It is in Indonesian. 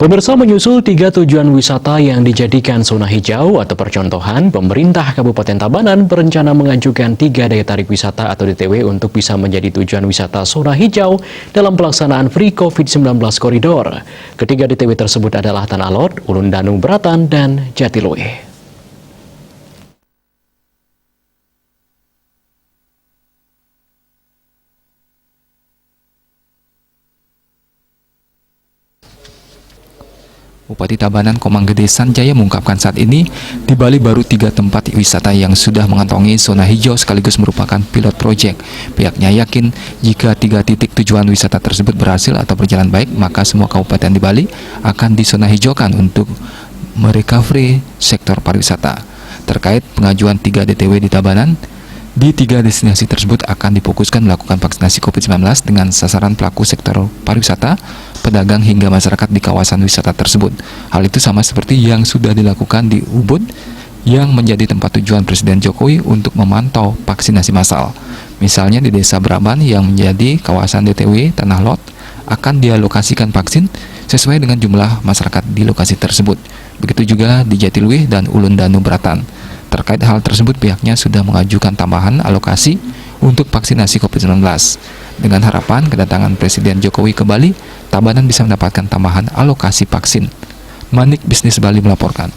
Pemirsa, menyusul 3 tujuan wisata yang dijadikan zona hijau atau percontohan, pemerintah Kabupaten Tabanan berencana mengajukan 3 daya tarik wisata atau DTW untuk bisa menjadi tujuan wisata zona hijau dalam pelaksanaan Free COVID-19 Koridor. Ketiga DTW tersebut adalah Tanah Lot, Ulun Danung Beratan, dan Jatiluwih. Bupati Tabanan Komanggede Sanjaya mengungkapkan saat ini di Bali baru 3 tempat wisata yang sudah mengantongi zona hijau sekaligus merupakan pilot project. Pihaknya yakin jika 3 titik tujuan wisata tersebut berhasil atau berjalan baik, maka semua kabupaten di Bali akan disona hijaukan untuk merecovery sektor pariwisata. Terkait pengajuan 3 DTW di Tabanan, di 3 destinasi tersebut akan difokuskan melakukan vaksinasi COVID-19 dengan sasaran pelaku sektor pariwisata, pedagang hingga masyarakat di kawasan wisata tersebut. Hal itu sama seperti yang sudah dilakukan di Ubud yang menjadi tempat tujuan Presiden Jokowi untuk memantau vaksinasi massal. Misalnya di Desa Braban yang menjadi kawasan DTW Tanah Lot akan dialokasikan vaksin sesuai dengan jumlah masyarakat di lokasi tersebut. Begitu juga di Jatiluwih dan Ulun Danung Beratan. Terkait hal tersebut, pihaknya sudah mengajukan tambahan alokasi untuk vaksinasi COVID-19. Dengan harapan kedatangan Presiden Jokowi ke Bali, Tabanan bisa mendapatkan tambahan alokasi vaksin. Manik Bisnis Bali melaporkan.